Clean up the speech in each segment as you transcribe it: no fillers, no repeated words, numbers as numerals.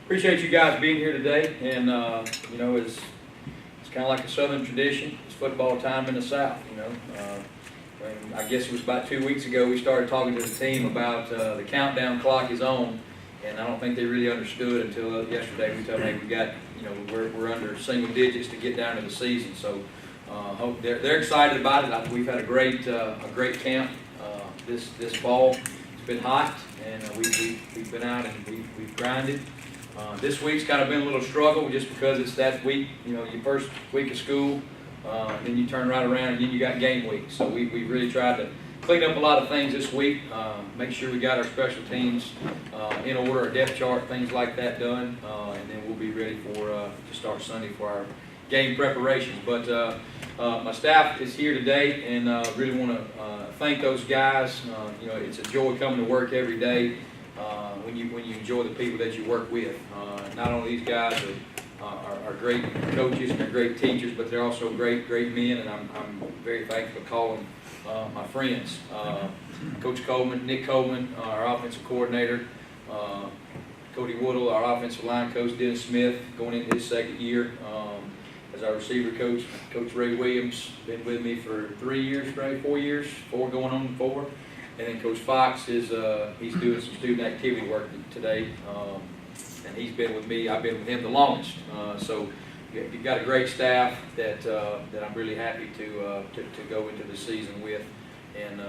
Appreciate you guys being here today, and you know, it's kind of like a Southern tradition. It's football time in the South. You know, I guess it was about 2 weeks ago we started talking to the team about the countdown clock is on, and I don't think they really understood until yesterday. We told them, hey, we got, you know, we're under single digits to get down to the season. So hope they're excited about it. We've had a great camp this fall. It's been hot, and we've been out and we've grinded. This week's kind of been a little struggle just because it's that week, you know, your first week of school, then you turn right around and then you got game week. So we really tried to clean up a lot of things this week, make sure we got our special teams in order, our depth chart, things like that done, and then we'll be ready to start Sunday for our game preparations. But my staff is here today, and really want to thank those guys. You know, it's a joy coming to work every day. When you enjoy the people that you work with. Not only these guys are great coaches and they're great teachers, but they're also great men, and I'm very thankful to call them my friends. Coach Coleman, Nick Coleman, our offensive coordinator, Cody Woodle, our offensive line coach, Dennis Smith, going into his second year as our receiver coach. Coach Ray Williams, been with me for 4 years, 4 going on 4. And then Coach Fox is he's doing some student activity work today, and he's been with me. I've been with him the longest. So you've got a great staff that I'm really happy to go into the season with and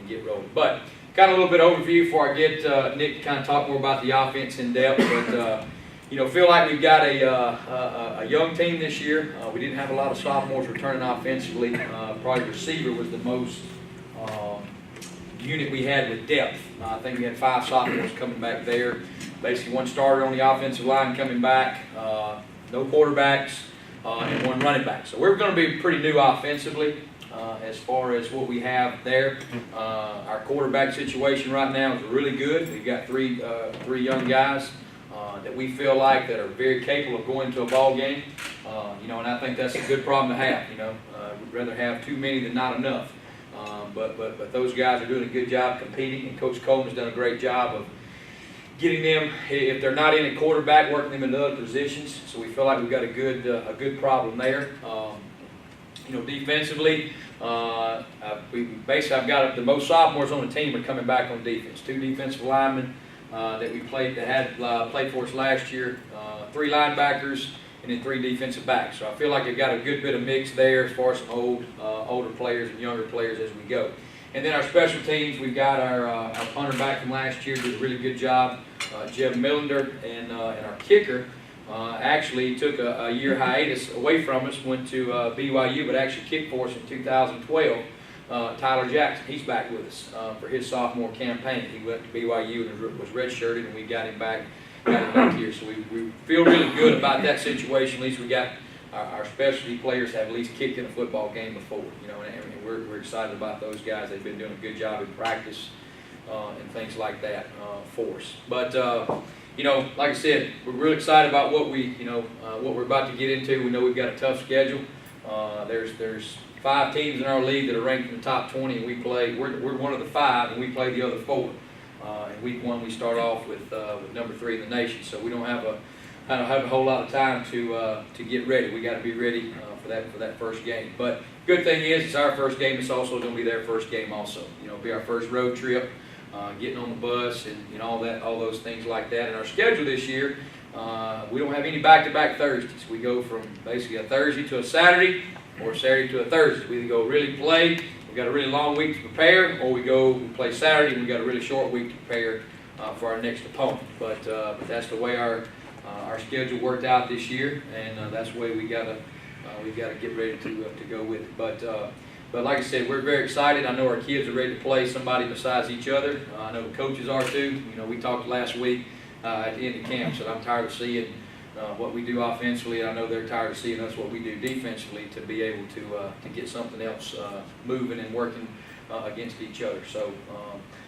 get rolling. But kind of a little bit overview before I get Nick to kind of talk more about the offense in depth. But you know, feel like we've got a young team this year. We didn't have a lot of sophomores returning offensively. Probably receiver was the most unit we had with depth. I think we had 5 sophomores coming back there. Basically 1 starter on the offensive line coming back, no quarterbacks, and 1 running back. So we're going to be pretty new offensively as far as what we have there. Our quarterback situation right now is really good. We've got three young guys that we feel like that are very capable of going to a ball game. You know, and I think that's a good problem to have. You know, we'd rather have too many than not enough. But those guys are doing a good job competing, and Coach Coleman's done a great job of getting them, if they're not in a quarterback, working them into other positions. So we feel like we've got a good problem there. You know, defensively, I've got the most sophomores on the team are coming back on defense. 2 defensive linemen that we played for us last year, 3 linebackers, and then 3 defensive backs. So I feel like they've got a good bit of mix there as far as some older players and younger players as we go. And then our special teams, we've got our punter back from last year, did a really good job, Jeb Millender, and our kicker actually took a year hiatus away from us, went to BYU, but actually kicked for us in 2012. Tyler Jackson, he's back with us for his sophomore campaign. He went to BYU and was redshirted, and we got him back here. So we feel really good about that situation. At least we got our specialty players have at least kicked in a football game before, you know, and we're excited about those guys. They've been doing a good job in practice and things like that for us. But you know, like I said, we're really excited about what we're about to get into. We know we've got a tough schedule. There's 5 teams in our league that are ranked in the top 20, and we're one of the 5, and we play the other 4. In week 1, we start off with number 3 in the nation, so we don't have a whole lot of time to get ready. We got to be ready for that first game. But good thing is, it's our first game. It's also going to be their first game, also. You know, it'll be our first road trip, getting on the bus and all those things like that. And our schedule this year, we don't have any back-to-back Thursdays. We go from basically a Thursday to a Saturday, or a Saturday to a Thursday. We either go really play. We've got a really long week to prepare, or we play Saturday and we've got a really short week to prepare for our next opponent. But that's the way our schedule worked out this year, and that's the way we got to get ready to go with it. But like I said, we're very excited. I know our kids are ready to play somebody besides each other. I know the coaches are too. You know, we talked last week at the end of camp, so I'm tired of seeing what we do offensively. I know they're tired of seeing us what we do defensively to be able to get something else moving and working against each other. So,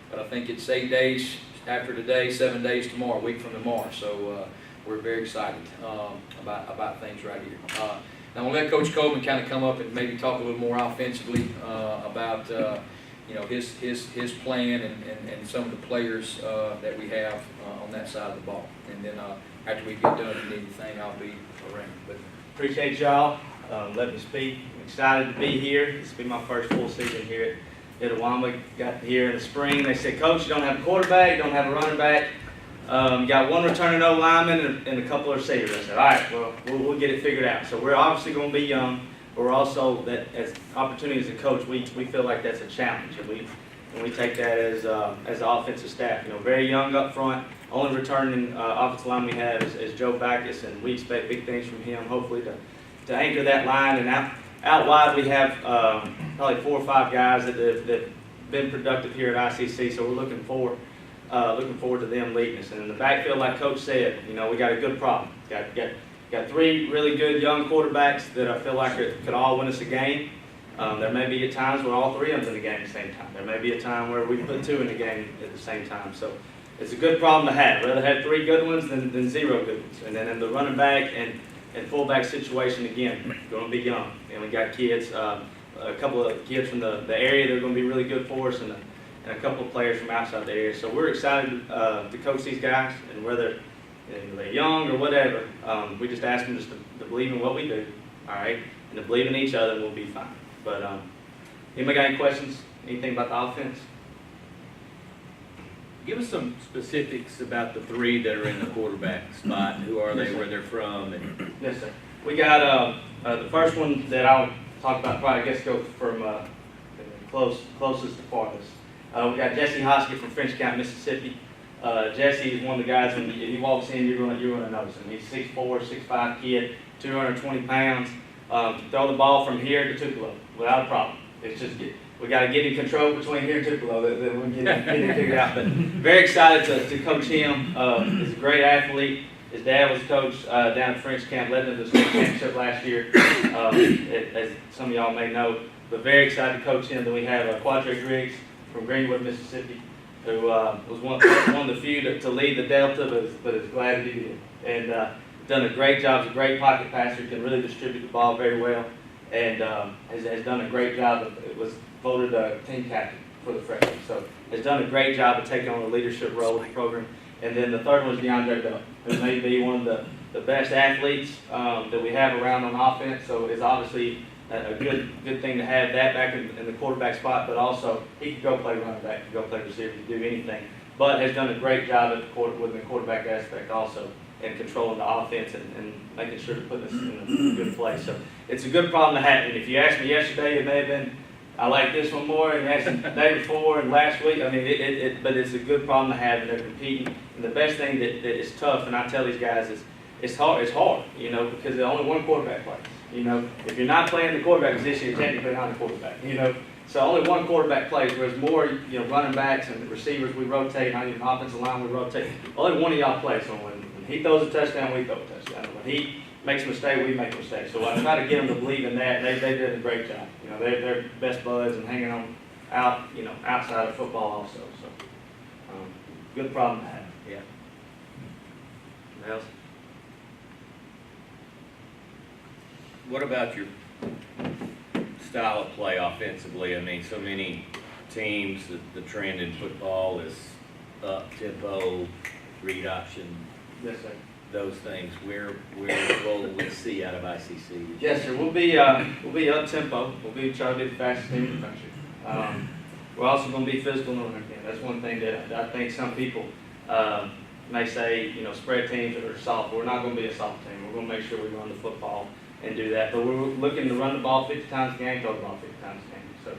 but I think it's 8 days after today, 7 days tomorrow, a week from tomorrow. So we're very excited about things right here. Now I'm gonna let Coach Coleman kind of come up and maybe talk a little more offensively about you know, his plan and some of the players that we have on that side of the ball. And then after we get done and anything, I'll be around. But Appreciate y'all letting me speak. I'm excited to be here. This will be my first full season here at Itawamba. Got here in the spring. They said, Coach, you don't have a quarterback, you don't have a running back. You got one returning O lineman and a couple of receivers. I said, all right, well, we'll get it figured out. So we're obviously going to be young, but we're also, that as opportunity as a coach, we feel like that's a challenge. And we take that as the offensive staff. You know, very young up front. Only returning offensive line we have is Joe Backus, and we expect big things from him, hopefully to anchor that line. And out wide we have probably 4 or 5 guys that have been productive here at ICC, so we're looking forward to them leading us. And in the backfield, like Coach said, you know, we got a good problem. Got 3 really good young quarterbacks that I feel like could all win us a game. There may be times where all 3 of them in the game at the same time. There may be a time where we put 2 in the game at the same time. So it's a good problem to have. Rather have 3 good ones than 0 good ones. And then in the running back and fullback situation, again, going to be young. And we got kids, a couple of kids from the area that are going to be really good for us, and a couple of players from outside the area. So we're excited to coach these guys, and whether they're young or whatever, we just ask them just to believe in what we do, all right, and to believe in each other, and we'll be fine. But anybody got any questions? Anything about the offense? Give us some specifics about the 3 that are in the quarterback spot. Who are they, where they're from? And Yes, sir. We got the first one that I'll talk about, probably, I guess, go from closest to farthest. We got Jesse Hoskett from French County, Mississippi. Jesse is one of the guys, when he walks in, you're going to notice him. He's 6'4", 6'5" kid, 220 pounds. Throw the ball from here to Tupelo without a problem. It's just we got to get in control between here and Tupelo that we'll get it figured out. But very excited to coach him. He's a great athlete. His dad was coach down at French Camp, led them to the state championship last year, as some of y'all may know. But very excited to coach him. Then we have Quadre Griggs from Greenwood, Mississippi, who was one of the few to lead the Delta, but is glad to do it. And done a great job. He's a great pocket passer. Can really distribute the ball very well, and has done a great job. It was voted team captain for the freshman, so has done a great job of taking on a leadership role in the program. And then the third one is DeAndre Bell, who may be one of the best athletes that we have around on offense. So it's obviously a good thing to have that back in the quarterback spot, but also he could go play running back, he could go play receiver, he could do anything. But has done a great job with the quarterback aspect also, and controlling the offense and making sure to put us in a good place. So it's a good problem to have. And if you asked me yesterday, it may have been, I like this one more, and asked the day before and last week. I mean, but it's a good problem to have, and they're competing. And the best thing that is tough, and I tell these guys, is it's hard, you know, because there's only one quarterback plays. You know, if you're not playing the quarterback position, you're technically not a quarterback. You know, so only one quarterback plays. Whereas more, you know, running backs and receivers, we rotate. Not even offensive line, we rotate. Only one of y'all plays. So when he throws a touchdown, we throw a touchdown. When he makes a mistake, we make a mistake. So I try to get them to believe in that. They did a great job. You know, they're best buds and hanging on outside of football also. So good problem to have. yeah, Anything else? what about your style of play offensively? I mean, so many teams, the trend in football is up tempo, read option, Yes, sir. those things. Where will we see out of ICC? Yes, sir. We'll be up tempo. We'll be trying to be the fastest team in the country. We're also going to be physical on our team. That's one thing that I think some people may say, you know, spread teams are soft. We're not going to be a soft team. We're going to make sure we run the football and do that. But we're looking to run the ball 50 times a game, throw the ball 50 times a game. So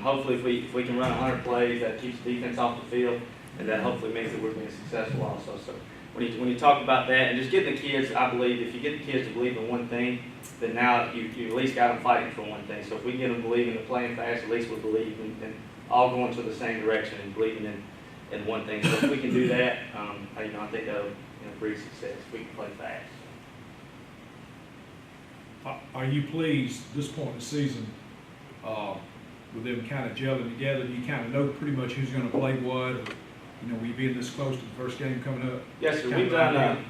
hopefully, if we can run 100 plays, that keeps the defense off the field, and that hopefully means that we're being successful also. So when you talk about that and just getting the kids, I believe if you get the kids to believe in one thing, then now you at least got them fighting for one thing. So if we get them believing in playing fast, at least we believe in all going to the same direction and believing in one thing. So if we can do that, I think that'll breed success. We can play fast. Are you pleased this point in the season with them kind of gelling together? Do you kind of know pretty much who's going to play what? Or, you know, we being this close to the first game coming up? Yes, sir. We've done.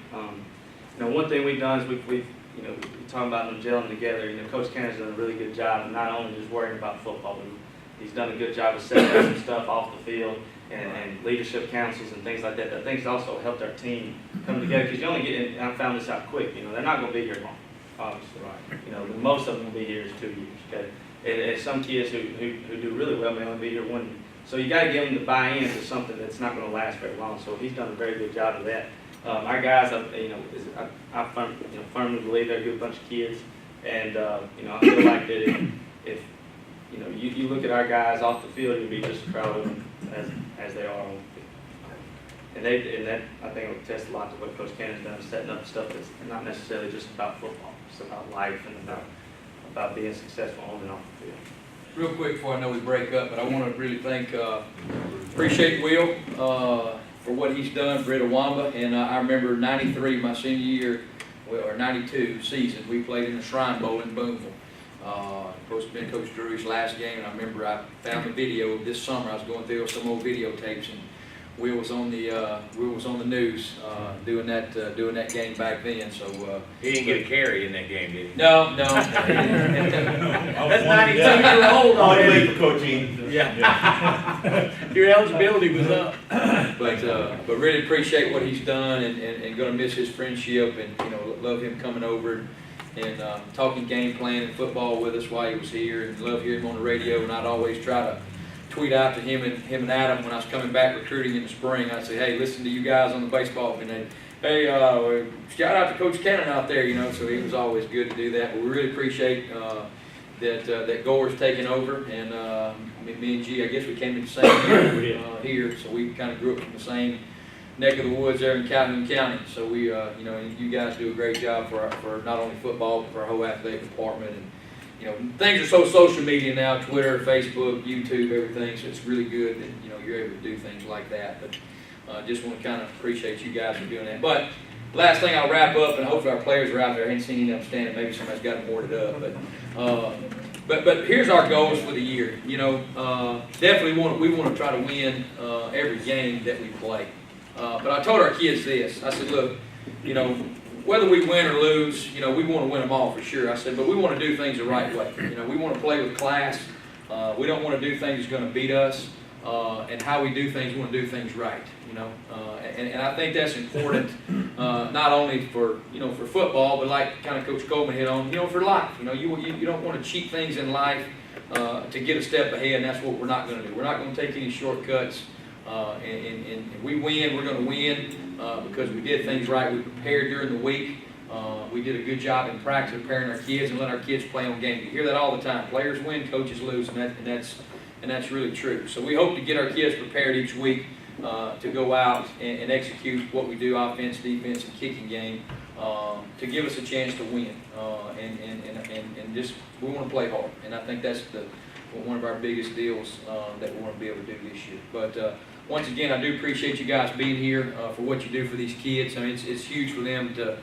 One thing we've done is we're talking about them gelling together. You know, Coach Canada's done a really good job of not only just worrying about football, but he's done a good job of setting up some stuff off the field and leadership councils and things like that. That things also helped our team come together, because you only get in, and I found this out quick, they're not going to be here long, obviously. Right. The most of them will be here is 2 years, okay? And some kids who do really well may only be here 1 year. So you got to get them to buy into something that's not going to last very long. So he's done a very good job of that. Our guys, I firmly believe they're a good bunch of kids, and I feel like that if you look at our guys off the field, you'll be just as proud of them as they are on the field. And that I think will attest a lot to what Coach Cannon's done, setting up stuff that's not necessarily just about football. It's about life and about being successful on and off the field. Real quick before I know we break up, but I want to really appreciate Will for what he's done for Itawamba. And I remember '93, my senior year, or '92 season, we played in the Shrine Bowl in Boonville. Of course, it's been Coach Drew's last game, and I remember I found the video this summer. I was going through some old videotapes, and Will was on the news doing that game back then. So he didn't get a carry in that game, did he? No. That's 92-year-old already. For coaching. Yeah. Your eligibility was up. But really appreciate what he's done, and going to miss his friendship, and love him coming over and talking game plan and football with us while he was here, and love hearing him on the radio. And I'd always try to tweet out to him and Adam when I was coming back recruiting in the spring. I'd say, hey, listen to you guys on the baseball, and then, hey, shout out to Coach Cannon out there, So he was always good to do that. But we really appreciate that Gore's taking over, and me and G, I guess we came in the same year here, so we kind of grew up in the same neck of the woods there in Calhoun County. So we, you guys do a great job for not only football, but for our whole athletic department. And things are so social media now, Twitter, Facebook, YouTube, everything, so it's really good that, you're able to do things like that. But just want to kind of appreciate you guys for doing that. But last thing, I'll wrap up, and hopefully our players are out there. I ain't seen any of them standing. Maybe somebody's got them boarded up. But here's our goals for the year. Definitely we want to try to win every game that we play. But I told our kids this. I said, look, whether we win or lose, we want to win them all for sure. I said, but we want to do things the right way. We want to play with class. We don't want to do things that's going to beat us. And how we do things, we want to do things right. And I think that's important, not only for football, but like kind of Coach Coleman hit on, for life. You don't want to cheat things in life to get a step ahead, and that's what we're not going to do. We're not going to take any shortcuts. And we win, we're going to win because we did things right. We prepared during the week. We did a good job in practice preparing our kids and let our kids play on game. You hear that all the time. Players win, coaches lose, and that's really true. So we hope to get our kids prepared each week to go out and execute what we do, offense, defense, and kicking game, to give us a chance to win. And just we want to play hard. And I think that's one of our biggest deals that we want to be able to do this year. But once again, I do appreciate you guys being here for what you do for these kids. I mean, it's huge for them to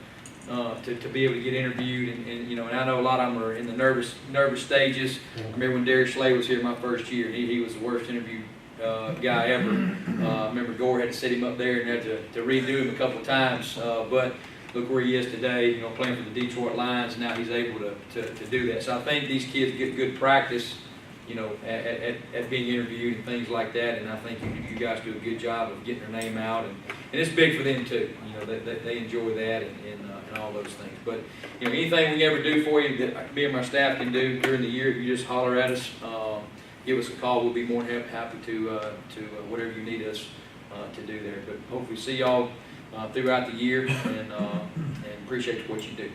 be able to get interviewed, and I know a lot of them are in the nervous stages. I remember when Darius Slay was here my first year, and he was the worst interview guy ever. I remember Gore had to sit him up there and had to redo him a couple of times, but look where he is today, playing for the Detroit Lions. Now he's able to do that. So I think these kids get good practice, at being interviewed and things like that, and I think you guys do a good job of getting their name out, and it's big for them too. They enjoy that and all those things. But anything we ever do for you that me and my staff can do during the year, if you just holler at us, give us a call. We'll be more than happy to whatever you need us to do there. But hopefully see y'all throughout the year, and appreciate what you do.